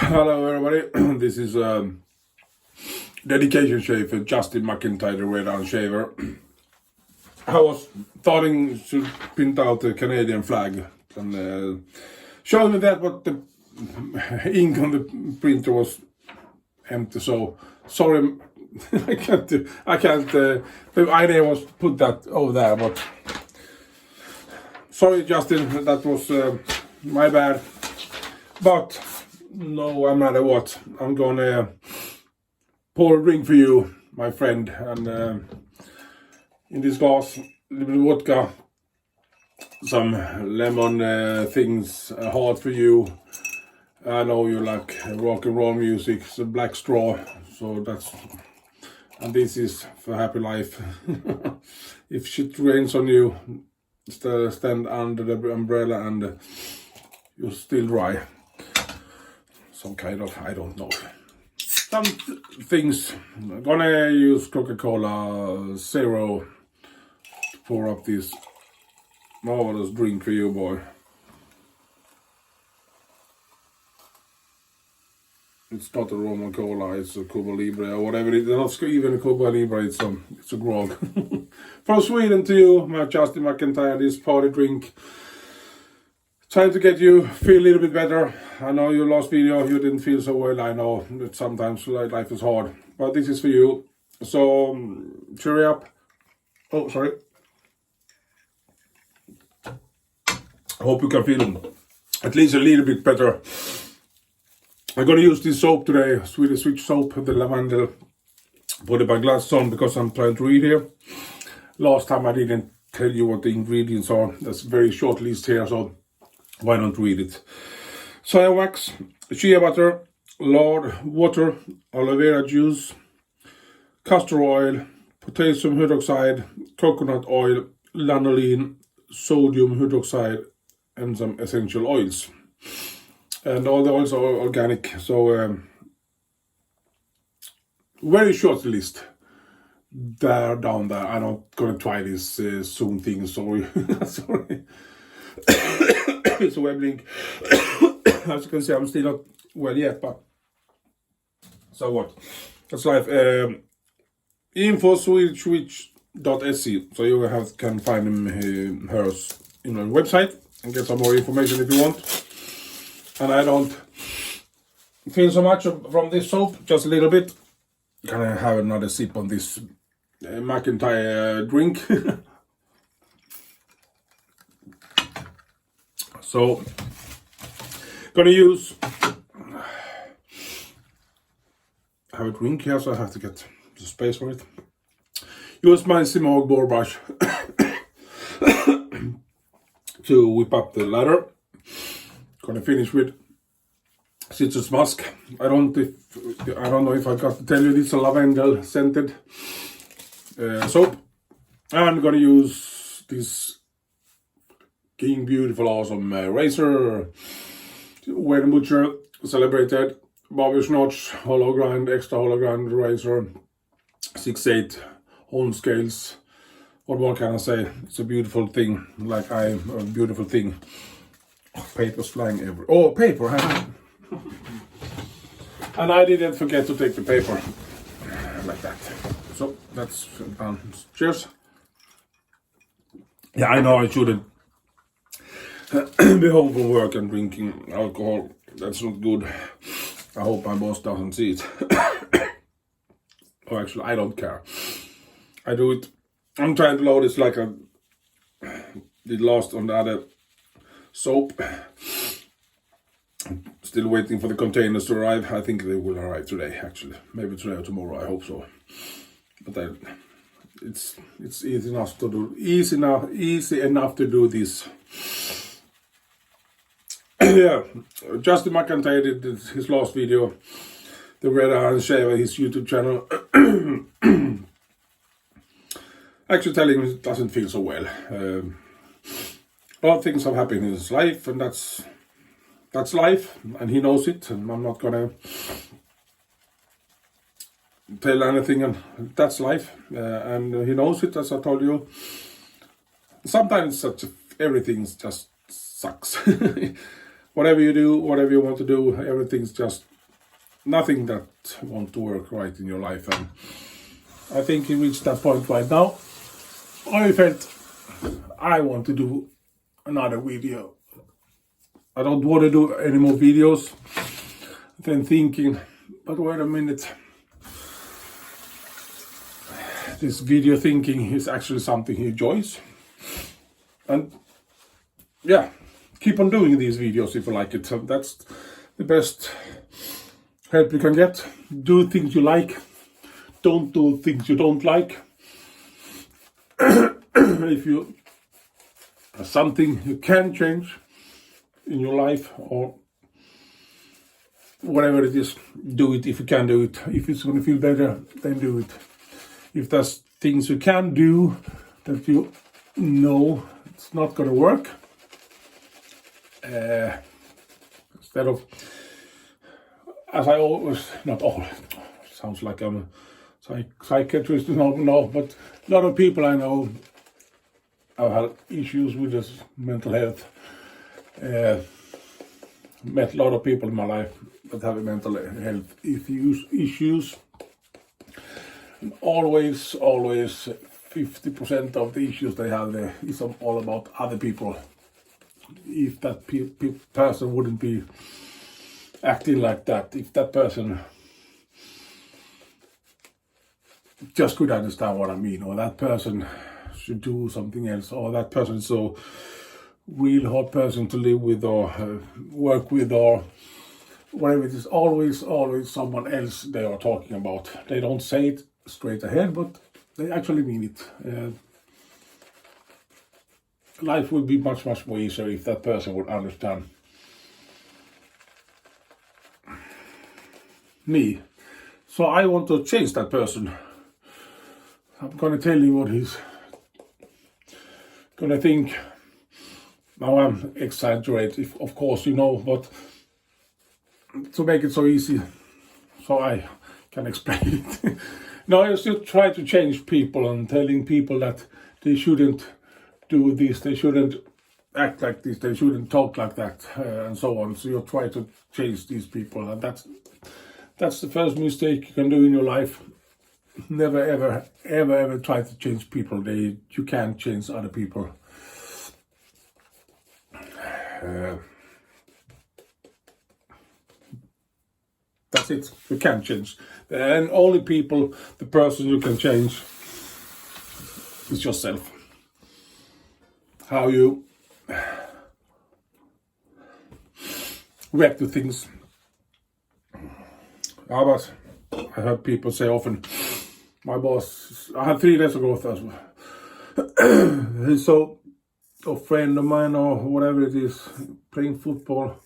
Hello everybody, this is dedication shave for Justin McIntyre, the red iron shaver. I was starting to print out the Canadian flag and showing me that but the ink on the printer was empty, so sorry. I can't the idea was to put that over there, but sorry Justin, that was my bad. But no matter what, I'm gonna pour a drink for you, my friend, and in this glass, a little bit of vodka, some lemon things, hard for you. I know you like rock and roll music, it's a black straw, so that's, and this is for happy life. If shit rains on you, stand under the umbrella and you're still dry. Some kind of, I don't know. Some things. I'm gonna use Coca-Cola Zero to pour up this marvelous drink for you, boy. It's not a Roman Cola, it's a Cuba Libre or whatever it is. Not even a Cuba Libre, it's a grog. From Sweden to you, my Justin McIntyre, this party drink. Trying to get you feel a little bit better. I know your last video you didn't feel so well. I know that sometimes life is hard, but this is for you. So cheer up. Oh, sorry. I hope you can feel at least a little bit better. I'm gonna use this soap today, Swedish soap, the Lavendel. Put it by glasses on because I'm trying to read here. Last time I didn't tell you what the ingredients are. That's a very short list here, so why not read it? Soya wax, shea butter, lard, water, aloe vera juice, castor oil, potassium hydroxide, coconut oil, lanolin, sodium hydroxide, and some essential oils. And all the oils are organic, so very short list. There, down there. I'm not gonna try this Zoom thing. Sorry, sorry. It's a web link. As you can see, I'm still not well yet, but so what? That's life. Info swedish.se, so you can find them hers in my website and get some more information if you want. And I don't feel so much from this soap, just a little bit. Can I have another sip on this McIntyre drink? So, gonna use, I have a drink here, so I have to get the space for it. Use my Semogue boar brush to whip up the lather. Gonna finish with citrus musk. I don't know if I got to tell you, this is a lavendel scented soap. I'm gonna use this King Beautiful Awesome razor, Wayne Butcher celebrated barbers notch hollow grind, extra hollow grind razor, 6/8 hone scales. What more can I say? It's a beautiful thing, like I'm a beautiful thing. Oh, paper's flying everywhere. Oh, paper! And I didn't forget to take the paper like that. So that's done. Cheers. Yeah, I know I shouldn't be home from work and drinking alcohol. That's not good. I hope my boss doesn't see it. Or actually, I don't care. I do it. I'm trying to load this like I did last on the other soap. Still waiting for the containers to arrive. I think they will arrive today, actually. Maybe today or tomorrow, I hope so. But it's easy enough to do. Easy enough to do this. Yeah, Justin McIntyre did his last video, the red iron shaver, his YouTube channel. Actually telling him it doesn't feel so well. A lot of things have happened in his life, and that's life, and he knows it, and I'm not gonna tell anything, and that's life, and he knows it, as I told you. Sometimes everything just sucks. Whatever you do, whatever you want to do, everything's just nothing that want to work right in your life. And I think he reached that point right now. I felt I want to do another video. I don't want to do any more videos. Then thinking, but wait a minute. This video thinking is actually something he enjoys. And yeah, keep on doing these videos if you like it. So that's the best help you can get. Do things you like. Don't do things you don't like. If you have something you can change in your life or whatever it is, do it if you can do it. If it's going to feel better, then do it. If there's things you can do that you know it's not going to work, instead of, as I always, not always, sounds like I'm a psychiatrist, no, but a lot of people I know have had issues with this mental health. Met a lot of people in my life that have mental health issues. And always 50% of the issues they have there is all about other people. If that person wouldn't be acting like that, if that person just could understand what I mean, or that person should do something else, or that person is so real hard person to live with or work with or whatever it is, always someone else they are talking about. They don't say it straight ahead, but they actually mean it. Life would be much more easier if that person would understand me. So I want to change that person. I'm gonna tell you what he's gonna think. Now I'm exaggerating, of course, you know, but to make it so easy, so I can explain it. No, I still try to change people and telling people that they shouldn't do this, they shouldn't act like this, they shouldn't talk like that, and so on. So you try to change these people, and that's the first mistake you can do in your life. Never ever try to change people. You can't change other people. That's it. You can't change. And only the person you can change is yourself. How you react to things. But I heard people say often, my boss, I had 3 days ago, he's so a friend of mine or whatever it is, playing football,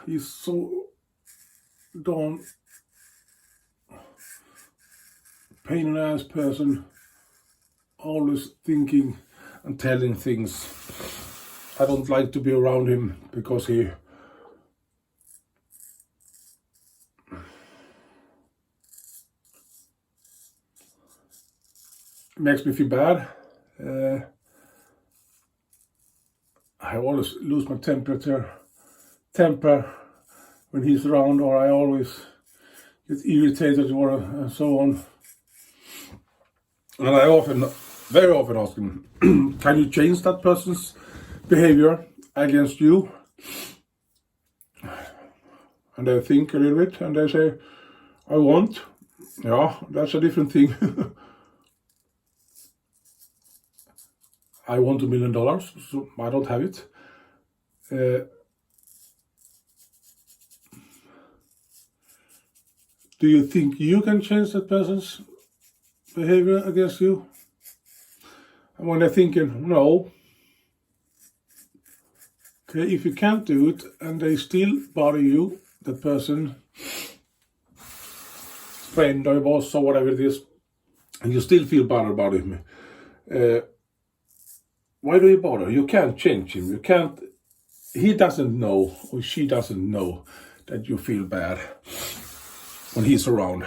he's so darn pain in the ass person, always thinking and telling things. I don't like to be around him because he makes me feel bad. I always lose my temper when he's around, or I always get irritated or and so on. And I very often ask him, can you change that person's behavior against you? And they think a little bit and they say, I won't. Yeah, that's a different thing. I want $1 million, so I don't have it. Do you think you can change that person's behavior against you? And when they're thinking, no. Okay, if you can't do it and they still bother you, that person, friend or boss or whatever it is, and you still feel bothered about him, why do you bother? You can't change him. You can't. He doesn't know or she doesn't know that you feel bad when he's around.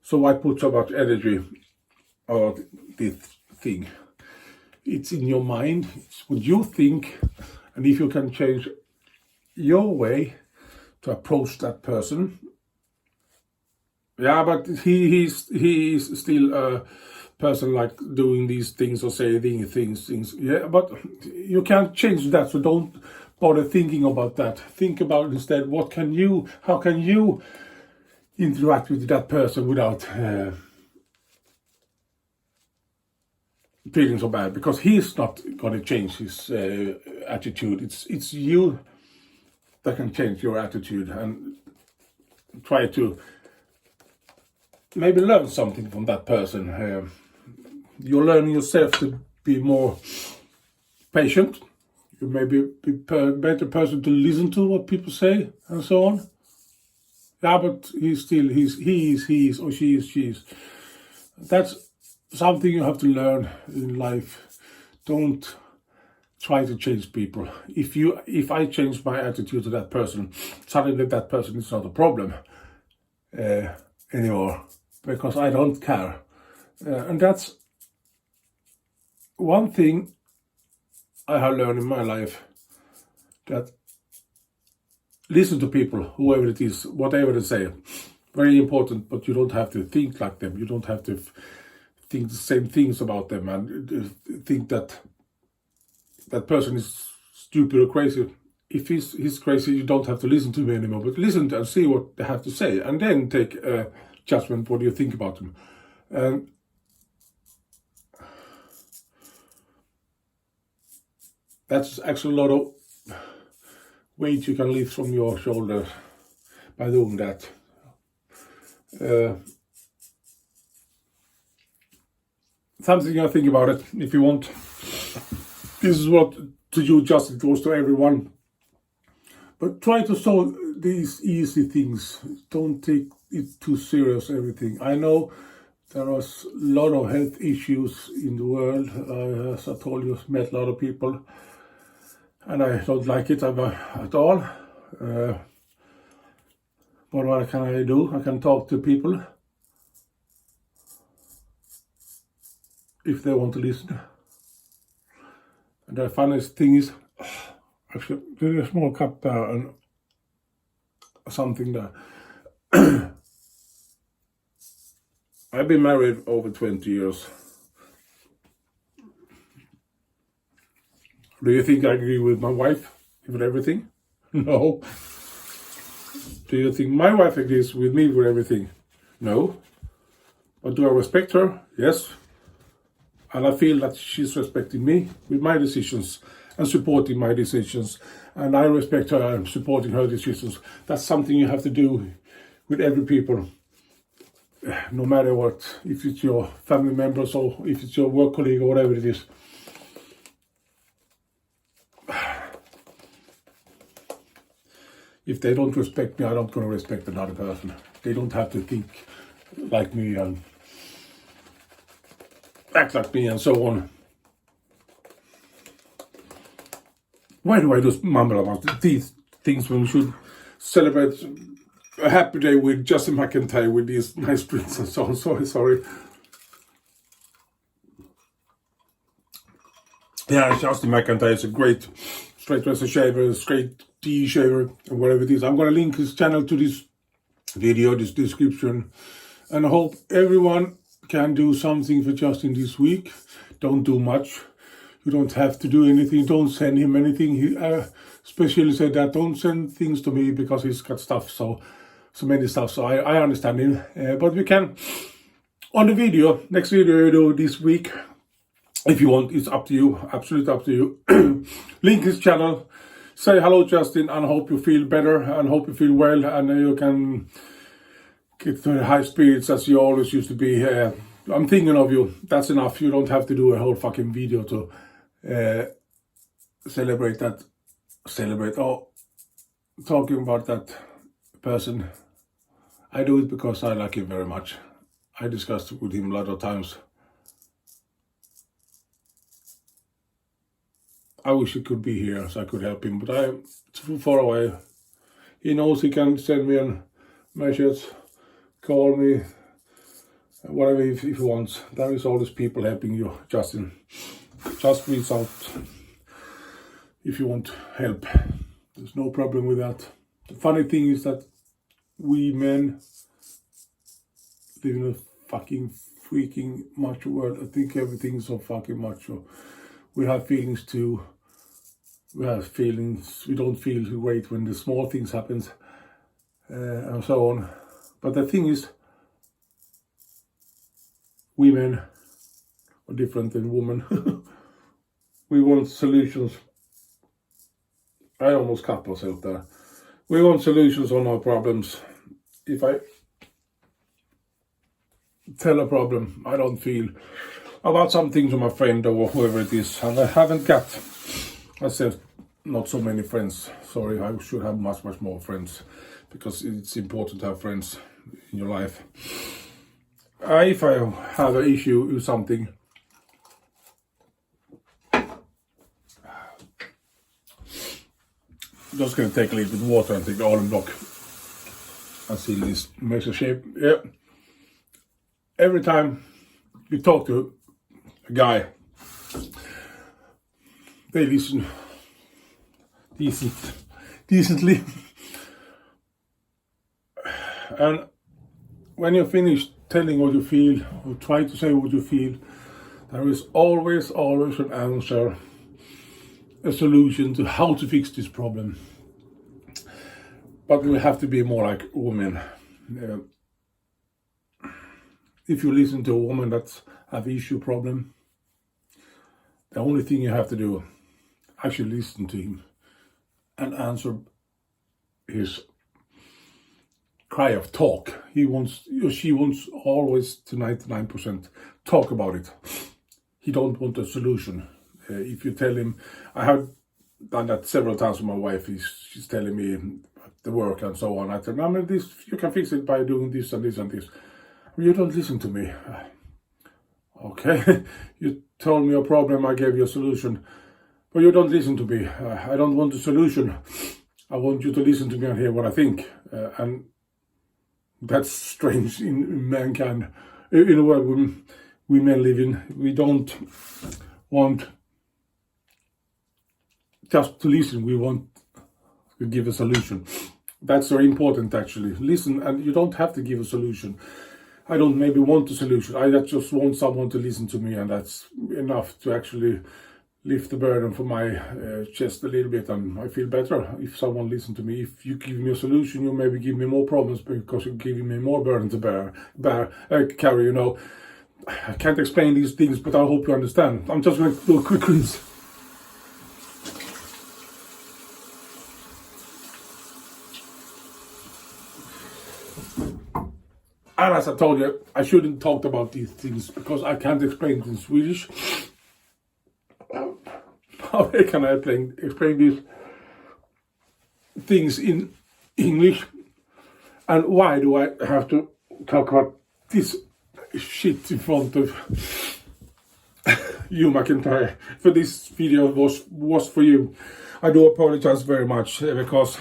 So why put so much energy on this thing? It's in your mind. It's what you think. And if you can change your way to approach that person. Yeah, but he is still a person like doing these things or saying things. Yeah, but you can't change that, so don't bother thinking about that. Think about instead, how can you interact with that person without feeling so bad, because he's not going to change his attitude. It's you that can change your attitude, and try to maybe learn something from that person. You're learning yourself to be more patient. You may be a better person to listen to what people say and so on. Yeah, but he is, or she is. That's something you have to learn in life. Don't try to change people. If I change my attitude to that person, suddenly that person is not a problem anymore, because I don't care. And that's one thing I have learned in my life, that listen to people, whoever it is, whatever they say. Very important, but you don't have to think like them. You don't have to think the same things about them and think that that person is stupid or crazy. If he's crazy, you don't have to listen to him anymore, but listen to and see what they have to say, and then take a judgment. What do you think about them? And that's actually a lot of weight you can lift from your shoulders by doing that. Something I think about it, if you want. This is what to you just, it goes to everyone. But try to solve these easy things. Don't take it too serious, everything. I know there are a lot of health issues in the world. As I told you, I've met a lot of people, and I don't like it at all. But what can I do? I can talk to people if they want to listen. And the funniest thing is, actually, there's a small cup there and something there. I've been married over 20 years. Do you think I agree with my wife with everything? No. Do you think my wife agrees with me with everything? No. But do I respect her? Yes. And I feel that she's respecting me with my decisions and supporting my decisions. And I respect her and supporting her decisions. That's something you have to do with every people. No matter what, if it's your family members or if it's your work colleague or whatever it is. If they don't respect me, I'm not going to respect another person. They don't have to think like me and act like me and so on. Why do I just mumble about these things when we should celebrate a happy day with Justin McIntyre with these nice drinks and so on? Sorry. Yeah, Justin McIntyre is a great straight razor shaver, straight D shaver, and whatever it is. I'm going to link his channel to this video, this description. And I hope everyone can do something for Justin this week. Don't do much. You don't have to do anything. Don't send him anything. He especially said that don't send things to me because he's got stuff, so many stuff. So I understand him. But we can, on the video, next video you do this week, if you want, it's up to you. Absolutely up to you. Link his channel. Say hello, Justin, and hope you feel better and hope you feel well, and you can get to high spirits as you always used to be. I'm thinking of you. That's enough. You don't have to do a whole fucking video to celebrate that. Talking about that person. I do it because I like him very much. I discussed with him a lot of times. I wish he could be here so I could help him, but I'm too far away. He knows he can send me a message, call me, whatever if he wants. There is always people helping you, Justin. Just reach out if you want help. There's no problem with that. The funny thing is that we men live in a fucking freaking macho world. I think everything's so fucking macho. We have feelings too. We have feelings. We don't feel great when the small things happens and so on. But the thing is, women are different than women. We want solutions. I almost cut myself there. We want solutions on our problems. If I tell a problem I don't feel about something to my friend or whoever it is, and I haven't got, I said, not so many friends. Sorry, I should have much more friends, because it's important to have friends in your life. If I have an issue with something, just gonna take a little bit of water and take the almond block and see this makes a shape. Yeah. Every time you talk to a guy, they listen decently. And when you're finished telling what you feel, or try to say what you feel, there is always an answer, a solution to how to fix this problem. But we have to be more like women. If you listen to a woman that have issue problem, the only thing you have to do, actually listen to him and answer his cry of talk. He wants, or she wants, always to 99% talk about it. He don't want a solution. If you tell him, I have done that several times with my wife. She's telling me the work and so on. I tell her, this, you can fix it by doing this and this and this. You don't listen to me. Okay, you told me a problem, I gave you a solution, but you don't listen to me. I don't want a solution. I want you to listen to me and hear what I think. And that's strange in mankind, in a world we men live in. We don't want just to listen, we want to give a solution. That's very important, actually. Listen, and you don't have to give a solution. I don't maybe want a solution. I just want someone to listen to me, and that's enough to actually lift the burden from my chest a little bit, and I feel better if someone listens to me. If you give me a solution, you maybe give me more problems because you're giving me more burden to carry, you know. I can't explain these things, but I hope you understand. I'm just going to do a quick rinse. And as I told you, I shouldn't talk about these things because I can't explain it in Swedish. How can I explain these things in English? And why do I have to talk about this shit in front of you, McIntyre? For this video was for you. I do apologize very much because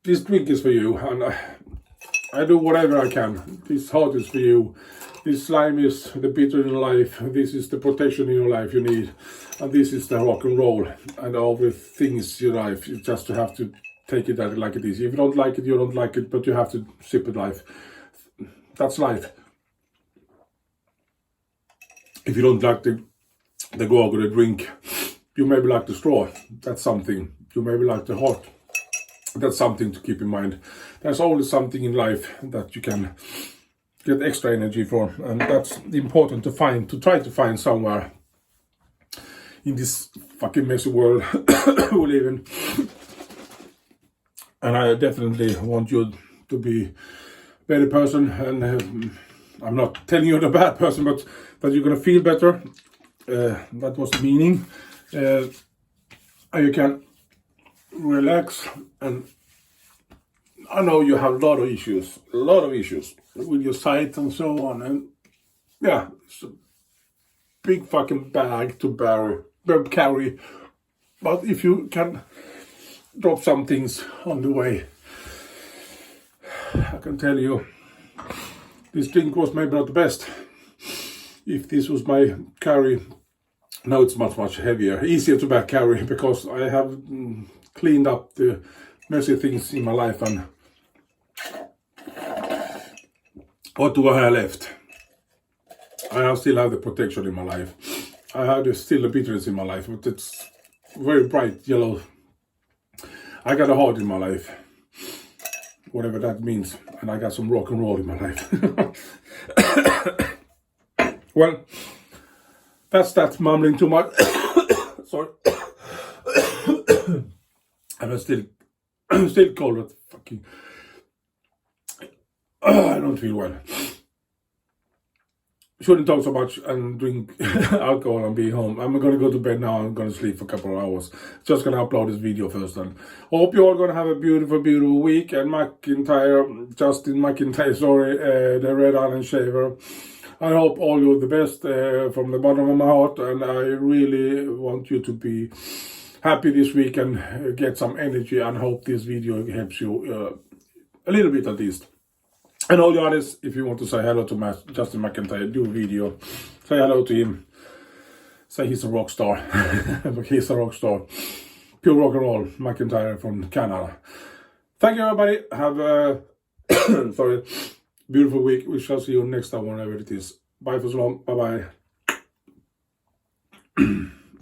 this drink is for you, and I do whatever I can. This heart is for you. This slime is the bitter in your life. This is the protection in your life you need. And this is the rock and roll. And all the things in your life, you just have to take it like it is. If you don't like it, you don't like it, but you have to sip it life. That's life. If you don't like the grog or the drink, you maybe like the straw. That's something. You maybe like the heart. That's something to keep in mind. There's always something in life that you can get extra energy for, and that's important to find, to try to find somewhere in this fucking messy world we live in. And I definitely want you to be a better person, and I'm not telling you you're a bad person, but that you're gonna feel better. That was the meaning. And you can relax, and I know you have a lot of issues with your sight and so on, and yeah, it's a big fucking bag to carry, but if you can drop some things on the way, I can tell you, this drink was maybe not the best. If this was my carry, now it's much heavier, easier to carry, because I have cleaned up the messy things in my life, and what do I have left? I still have the protection in my life. I have still the bitterness in my life, but it's very bright yellow. I got a heart in my life, whatever that means, and I got some rock and roll in my life. Well, that's that mumbling too much. Sorry. I'm still cold, but fucking I don't feel well. Shouldn't talk so much and drink alcohol and be home. I'm gonna go to bed now. I'm gonna sleep for a couple of hours. Just gonna upload this video first, and hope you all gonna have a beautiful week. And Justin McIntyre, sorry, the Red Island Shaver. I hope all you the best from the bottom of my heart, and I really want you to be happy this week and get some energy, and hope this video helps you a little bit at least. And all the others, if you want to say hello to Justin McIntyre, do a video, say hello to him, say he's a rock star. He's a rock star. Pure rock and roll, McIntyre from Canada. Thank you, everybody. Have a beautiful week. We shall see you next time, whenever it is. Bye for so long. Bye-bye.